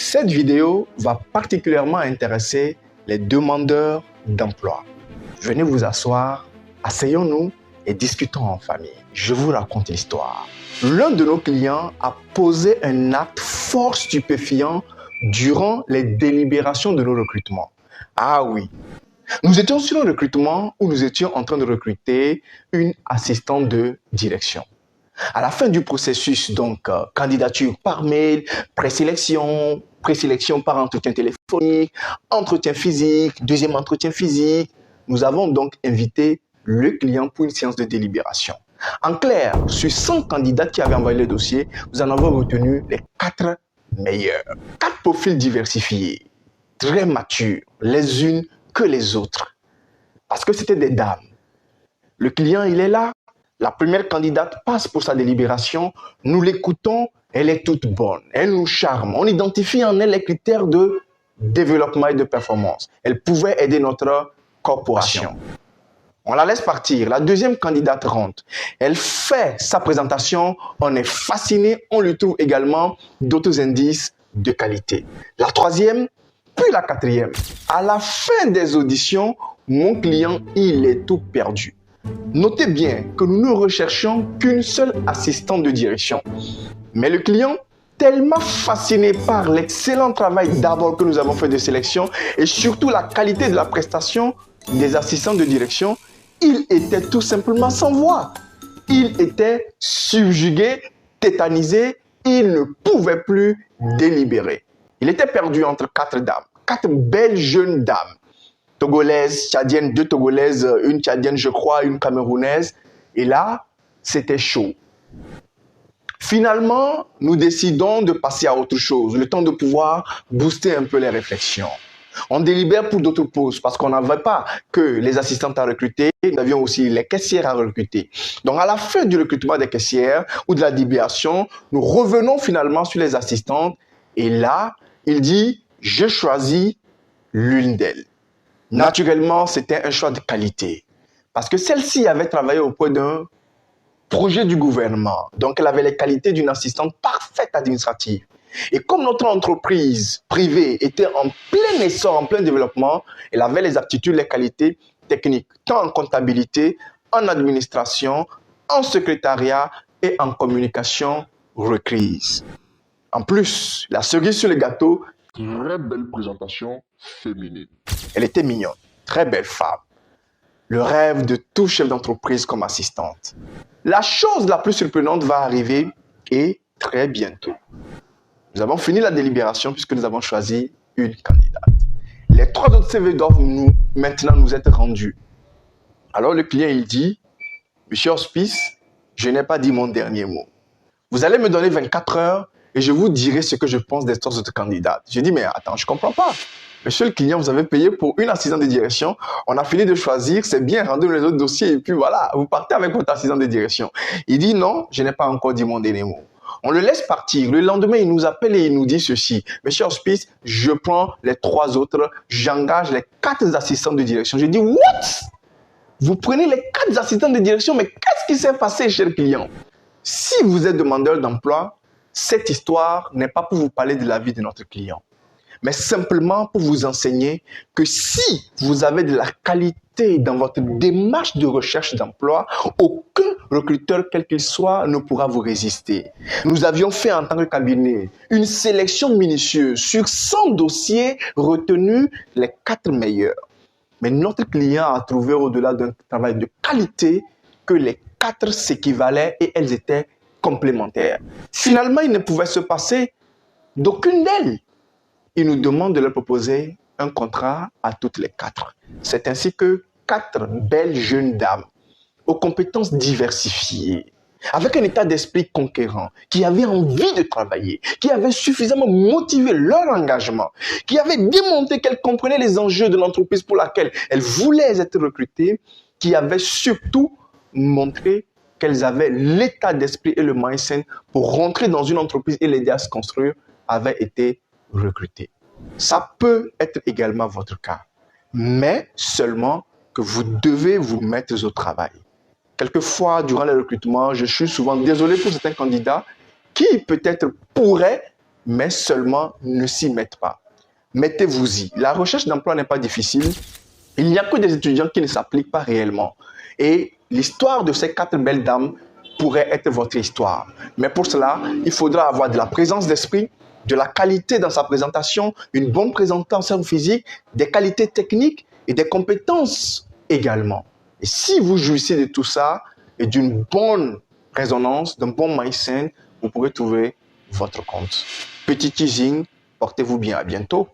Cette vidéo va particulièrement intéresser les demandeurs d'emploi. Venez vous asseoir, asseyons-nous et discutons en famille. Je vous raconte l'histoire. L'un de nos clients a posé un acte fort stupéfiant durant les délibérations de nos recrutements. Ah oui, nous étions sur un recrutement où nous étions en train de recruter une assistante de direction. À la fin du processus, donc, candidature par mail, présélection par entretien téléphonique, entretien physique, deuxième entretien physique, nous avons donc invité le client pour une séance de délibération. En clair, sur 100 candidats qui avaient envoyé le dossier, nous en avons retenu les 4 meilleurs. 4 profils diversifiés, très matures, les unes que les autres. Parce que c'était des dames. Le client, il est là. La première candidate passe pour sa délibération. Nous l'écoutons. Elle est toute bonne. Elle nous charme. On identifie en elle les critères de développement et de performance. Elle pouvait aider notre corporation. On la laisse partir. La deuxième candidate rentre. Elle fait sa présentation. On est fasciné. On lui trouve également d'autres indices de qualité. La troisième, puis la quatrième. À la fin des auditions, mon client, il est tout perdu. Notez bien que nous ne recherchons qu'une seule assistante de direction. Mais le client, tellement fasciné par l'excellent travail d'abord que nous avons fait de sélection et surtout la qualité de la prestation des assistants de direction, il était tout simplement sans voix. Il était subjugué, tétanisé, il ne pouvait plus délibérer. Il était perdu entre 4 dames, 4 belles jeunes dames. Togolaises, tchadiennes, 2 Togolaises, une tchadienne je crois, une camerounaise. Et là, c'était chaud. Finalement, nous décidons de passer à autre chose, le temps de pouvoir booster un peu les réflexions. On délibère pour d'autres postes parce qu'on n'avait pas que les assistantes à recruter, nous avions aussi les caissières à recruter. Donc à la fin du recrutement des caissières ou de la délibération, nous revenons finalement sur les assistantes et là, il dit « je choisis l'une d'elles ». Naturellement, c'était un choix de qualité. Parce que celle-ci avait travaillé auprès d'un projet du gouvernement. Donc, elle avait les qualités d'une assistante parfaite administrative. Et comme notre entreprise privée était en plein essor, en plein développement, elle avait les aptitudes, les qualités techniques, tant en comptabilité, en administration, en secrétariat et en communication requise. En plus, la cerise sur le gâteau, très belle présentation féminine. Elle était mignonne, très belle femme. Le rêve de tout chef d'entreprise comme assistante. La chose la plus surprenante va arriver et très bientôt. Nous avons fini la délibération puisque nous avons choisi une candidate. Les 3 autres CV doivent maintenant nous être rendus. Alors le client il dit, Monsieur Hospice, je n'ai pas dit mon dernier mot. Vous allez me donner 24 heures et je vous dirai ce que je pense des 3 autres candidates. J'ai dit, mais attends, je ne comprends pas. Monsieur le client, vous avez payé pour une assistante de direction. On a fini de choisir, c'est bien, rendez-nous les autres dossiers et puis voilà, vous partez avec votre assistante de direction. Il dit, non, je n'ai pas encore dit mon dernier mot. On le laisse partir. Le lendemain, il nous appelle et il nous dit ceci. Monsieur Hospice, je prends les 3 autres, j'engage les 4 assistants de direction. Je dis, what? Vous prenez les 4 assistants de direction, mais qu'est-ce qui s'est passé, cher client? Si vous êtes demandeur d'emploi, cette histoire n'est pas pour vous parler de la vie de notre client, mais simplement pour vous enseigner que si vous avez de la qualité dans votre démarche de recherche d'emploi, aucun recruteur, quel qu'il soit, ne pourra vous résister. Nous avions fait en tant que cabinet une sélection minutieuse sur 100 dossiers retenus les 4 meilleurs. Mais notre client a trouvé au-delà d'un travail de qualité que les 4 s'équivalaient et elles étaient complémentaires. Finalement, il ne pouvait se passer d'aucune d'elles. Il nous demande de leur proposer un contrat à toutes les 4. C'est ainsi que 4 belles jeunes dames aux compétences diversifiées, avec un état d'esprit conquérant, qui avaient envie de travailler, qui avaient suffisamment motivé leur engagement, qui avaient démontré qu'elles comprenaient les enjeux de l'entreprise pour laquelle elles voulaient être recrutées, qui avaient surtout montré qu'elles avaient l'état d'esprit et le mindset pour rentrer dans une entreprise et l'aider à se construire, avaient été recrutées. Ça peut être également votre cas, mais seulement que vous devez vous mettre au travail. Quelquefois, durant les recrutements, je suis souvent désolé pour certains candidats qui peut-être pourraient mais seulement ne s'y mettent pas. Mettez-vous-y. La recherche d'emploi n'est pas difficile. Il n'y a que des étudiants qui ne s'appliquent pas réellement. Et l'histoire de ces 4 belles dames pourrait être votre histoire. Mais pour cela, il faudra avoir de la présence d'esprit, de la qualité dans sa présentation, une bonne présentation physique, des qualités techniques et des compétences également. Et si vous jouissez de tout ça et d'une bonne résonance, d'un bon mindset, vous pourrez trouver votre compte. Petit teasing, portez-vous bien, à bientôt.